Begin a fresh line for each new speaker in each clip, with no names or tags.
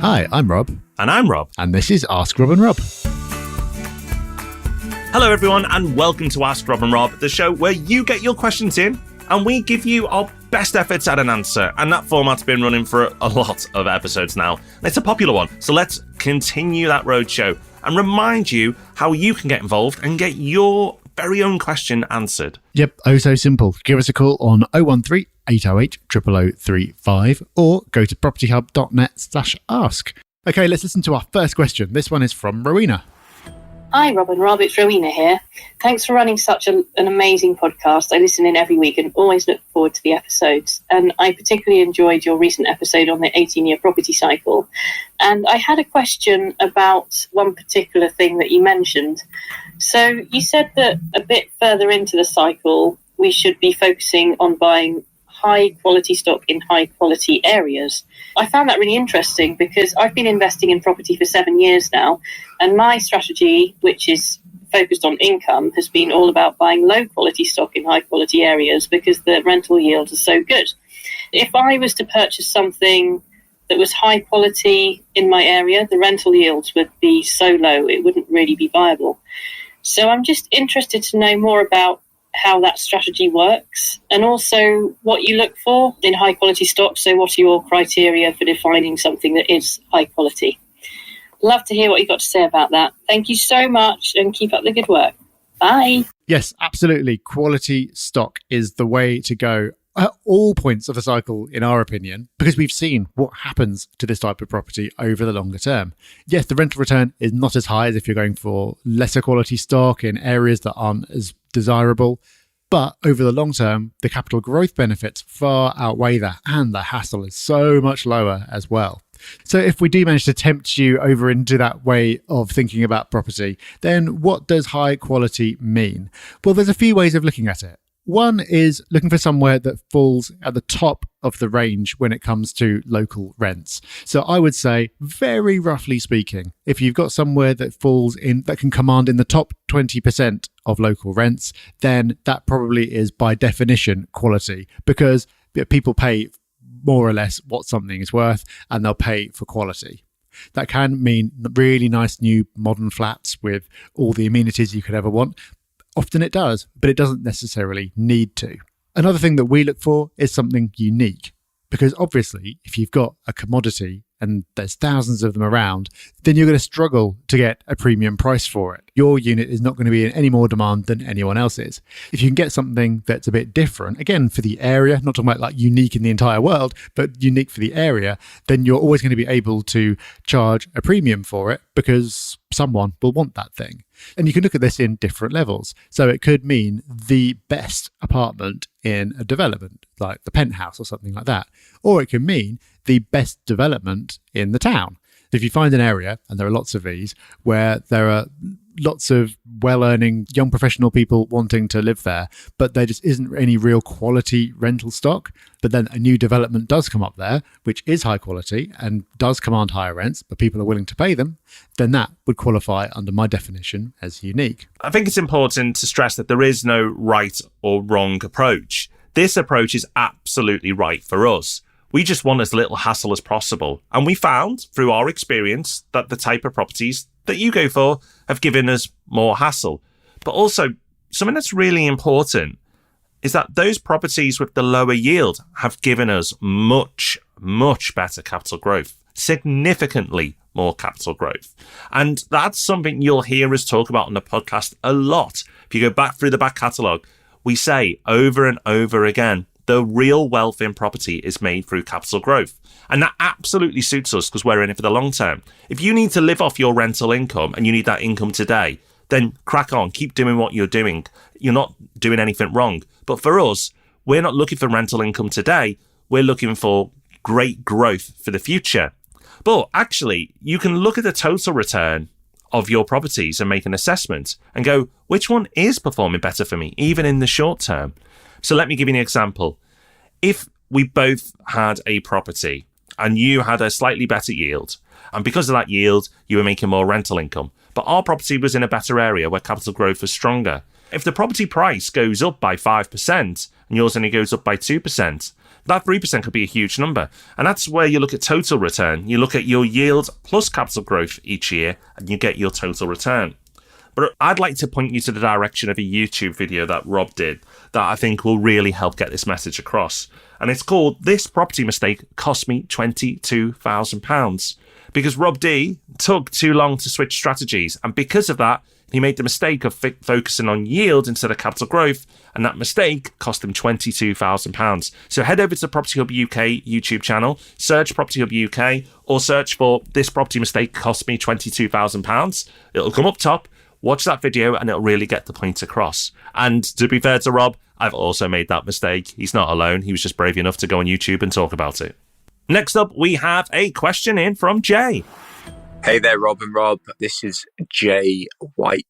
Hi, I'm Rob.
And I'm Rob.
And this is Ask Rob and Rob.
Hello, everyone, and welcome to Ask Rob and Rob, the show where you get your questions in and we give you our best efforts at an answer. And that format's been running for a lot of episodes now. And it's a popular one. So let's continue that roadshow and remind you how you can get involved and get your very own question answered.
Yep, oh so simple. Give us a call on 013 808 0035 or go to propertyhub.net/ask. Okay, let's listen to our first question. This one is from Rowenna.
Hi, Rob and Rob. It's Rowenna here. Thanks for running such an amazing podcast. I listen in every week and always look forward to the episodes. And I particularly enjoyed your recent episode on the 18-year property cycle. And I had a question about one particular thing that you mentioned. So you said that a bit further into the cycle, we should be focusing on buying high quality stock in high quality areas. I found that really interesting because I've been investing in property for 7 years now, and my strategy, which is focused on income, has been all about buying low quality stock in high quality areas because the rental yields are so good. If I was to purchase something that was high quality in my area, the rental yields would be so low it wouldn't really be viable. So I'm just interested to know more about how that strategy works and also what you look for in high quality stock. So what are your criteria for defining something that is high quality? Love to hear what you've got to say about that. Thank you so much and keep up the good work. Bye.
Yes, absolutely. Quality stock is the way to go at all points of the cycle, in our opinion, because we've seen what happens to this type of property over the longer term. Yes, the rental return is not as high as if you're going for lesser quality stock in areas that aren't as desirable, but over the long term, the capital growth benefits far outweigh that, and the hassle is so much lower as well. So if we do manage to tempt you over into that way of thinking about property, then what does high quality mean? Well, there's a few ways of looking at it. One is looking for somewhere that falls at the top of the range when it comes to local rents. So I would say, very roughly speaking, if you've got somewhere that falls in, that can command in the top 20% of local rents, then that probably is by definition quality, because people pay more or less what something is worth and they'll pay for quality. That can mean really nice new modern flats with all the amenities you could ever want. Often it does, but it doesn't necessarily need to. Another thing that we look for is something unique, because obviously if you've got a commodity and there's thousands of them around, then you're going to struggle to get a premium price for it. Your unit is not going to be in any more demand than anyone else's. If you can get something that's a bit different, again, for the area, not talking about like unique in the entire world, but unique for the area, then you're always going to be able to charge a premium for it because someone will want that thing. And you can look at this in different levels. So it could mean the best apartment in a development, like the penthouse or something like that. Or it can mean the best development in the town. If you find an area, and there are lots of these, where there are lots of well-earning young professional people wanting to live there, but there just isn't any real quality rental stock, but then a new development does come up there, which is high quality and does command higher rents, but people are willing to pay them, then that would qualify under my definition as unique.
I think it's important to stress that there is no right or wrong approach. This approach is absolutely right for us. We just want as little hassle as possible. And we found, through our experience, that the type of properties that you go for have given us more hassle. But also, something that's really important is that those properties with the lower yield have given us much, much better capital growth, significantly more capital growth. And that's something you'll hear us talk about on the podcast a lot. If you go back through the back catalogue, we say over and over again, the real wealth in property is made through capital growth. And that absolutely suits us because we're in it for the long term. If you need to live off your rental income and you need that income today, then crack on, keep doing what you're doing. You're not doing anything wrong. But for us, we're not looking for rental income today. We're looking for great growth for the future. But actually, you can look at the total return of your properties and make an assessment and go, which one is performing better for me, even in the short term? So let me give you an example. If we both had a property and you had a slightly better yield, and because of that yield, you were making more rental income, but our property was in a better area where capital growth was stronger. If the property price goes up by 5% and yours only goes up by 2%, That 3% could be a huge number. And that's where you look at total return. You look at your yield plus capital growth each year, and you get your total return. But I'd like to point you to the direction of a YouTube video that Rob did that I think will really help get this message across. And it's called "This Property Mistake Cost Me £22,000." Because Rob D took too long to switch strategies. And because of that, he made the mistake of focusing on yield instead of capital growth. And that mistake cost him £22,000. So head over to the Property Hub UK YouTube channel, search Property Hub UK, or search for "This Property Mistake Cost Me £22,000. It'll come up top. Watch that video and it'll really get the point across. And to be fair to Rob, I've also made that mistake. He's not alone. He was just brave enough to go on YouTube and talk about it. Next up, we have a question in from Jay.
Hey there, Rob and Rob. This is Jay White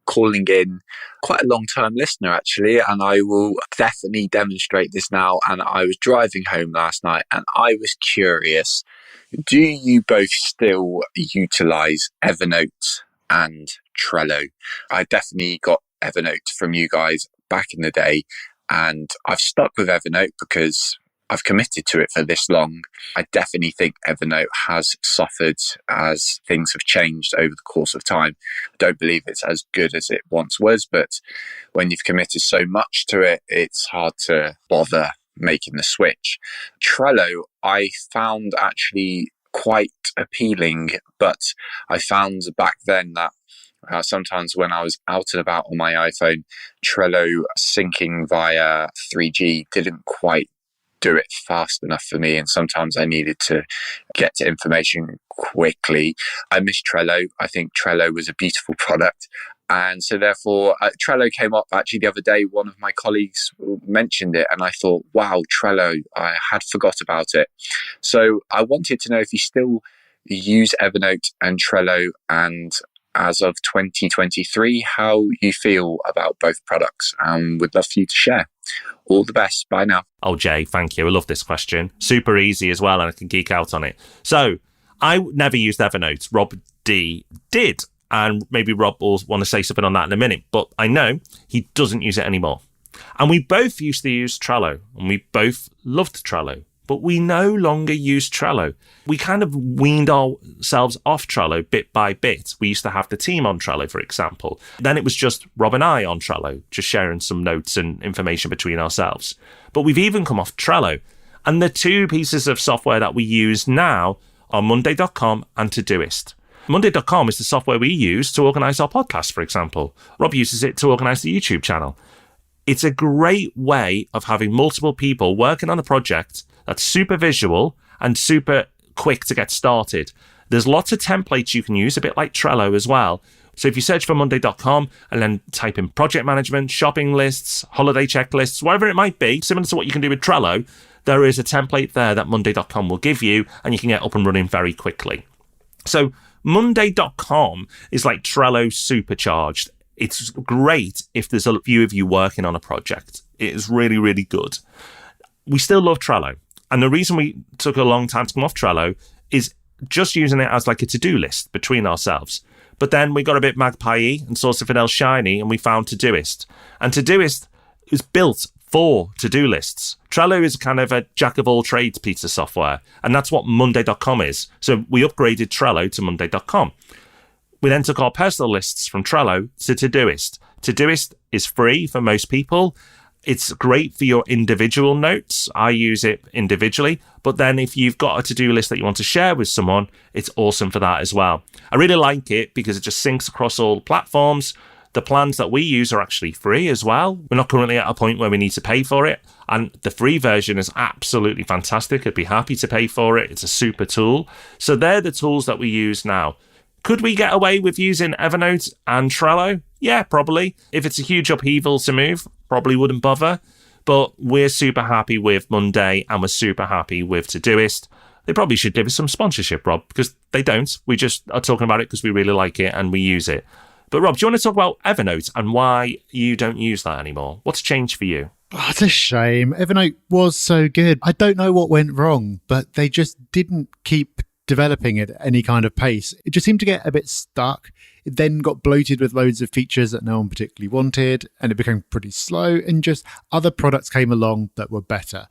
calling in. Quite a long-term listener, actually, and I will definitely demonstrate this now. And I was driving home last night and I was curious. Do you both still utilize Evernote and Trello? I definitely got Evernote from you guys back in the day, and I've stuck with Evernote because I've committed to it for this long. I definitely think Evernote has suffered as things have changed over the course of time. I don't believe it's as good as it once was, but when you've committed so much to it, it's hard to bother making the switch. Trello, I found actually quite appealing, but I found back then that sometimes when I was out and about on my iPhone, Trello syncing via 3G didn't quite do it fast enough for me, and sometimes I needed to get to information quickly. I miss Trello. I think Trello was a beautiful product, and so therefore Trello came up actually the other day. One of my colleagues mentioned it and I thought, wow, Trello, I had forgot about it. So I wanted to know if you still use Evernote and Trello, and as of 2023, how you feel about both products, and would love for you to share. All the best. Bye now.
Oh, Jay, thank you. I love this question. Super easy as well, and I can geek out on it. So I never used Evernote. Rob D did, and maybe Rob will want to say something on that in a minute, but I know he doesn't use it anymore. And we both used to use Trello, and we both loved Trello, but we no longer use Trello. We kind of weaned ourselves off Trello bit by bit. We used to have the team on Trello, for example. Then it was just Rob and I on Trello, just sharing some notes and information between ourselves. But we've even come off Trello. And the two pieces of software that we use now are Monday.com and Todoist. Monday.com is the software we use to organise our podcast, for example. Rob uses it to organise the YouTube channel. It's a great way of having multiple people working on a project that's super visual and super quick to get started. There's lots of templates you can use, a bit like Trello as well. So if you search for Monday.com and then type in project management, shopping lists, holiday checklists, whatever it might be, similar to what you can do with Trello, there is a template there that Monday.com will give you, and you can get up and running very quickly. So Monday.com is like Trello supercharged. It's great if there's a few of you working on a project. It is really, really good. We still love Trello. And the reason we took a long time to come off Trello is just using it as like a to-do list between ourselves. But then we got a bit magpie-y and saw something else shiny, and we found Todoist. And Todoist is built for to-do lists. Trello is kind of a jack-of-all-trades piece of software, and that's what Monday.com is. So we upgraded Trello to Monday.com. We then took our personal lists from Trello to Todoist. Todoist is free for most people. It's great for your individual notes. I use it individually. But then if you've got a to-do list that you want to share with someone, it's awesome for that as well. I really like it because it just syncs across all platforms. The plans that we use are actually free as well. We're not currently at a point where we need to pay for it. And the free version is absolutely fantastic. I'd be happy to pay for it. It's a super tool. So they're the tools that we use now. Could we get away with using Evernote and Trello? Yeah, probably. If it's a huge upheaval to move, probably wouldn't bother. But we're super happy with Monday and we're super happy with Todoist. They probably should give us some sponsorship, Rob, because they don't. We just are talking about it because we really like it and we use it. But Rob, do you want to talk about Evernote and why you don't use that anymore? What's changed for you?
Oh, it's a shame. Evernote was so good. I don't know what went wrong, but they just didn't keep developing at any kind of pace. It just seemed to get a bit stuck. It then got bloated with loads of features that no one particularly wanted, and it became pretty slow, and just other products came along that were better.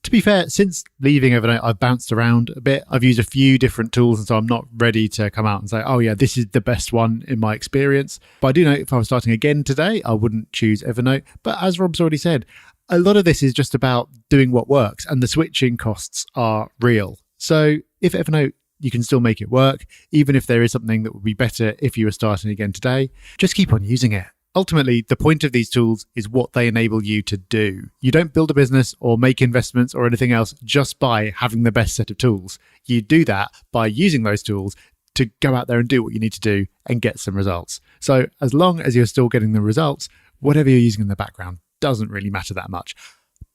To be fair, since leaving Evernote, I've bounced around a bit. I've used a few different tools, and so I'm not ready to come out and say, oh yeah, this is the best one in my experience. But I do know if I was starting again today, I wouldn't choose Evernote. But as Rob's already said, a lot of this is just about doing what works, and the switching costs are real. So if Evernote, you can still make it work, even if there is something that would be better if you were starting again today, just keep on using it. Ultimately, the point of these tools is what they enable you to do. You don't build a business or make investments or anything else just by having the best set of tools. You do that by using those tools to go out there and do what you need to do and get some results. So as long as you're still getting the results, whatever you're using in the background doesn't really matter that much.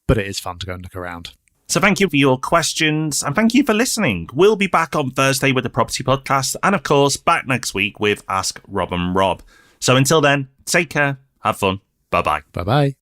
But it is fun to go and look around.
So thank you for your questions and thank you for listening. We'll be back on Thursday with the Property Podcast and, of course, back next week with Ask Rob and Rob. So until then, take care, have fun, bye-bye.
Bye-bye.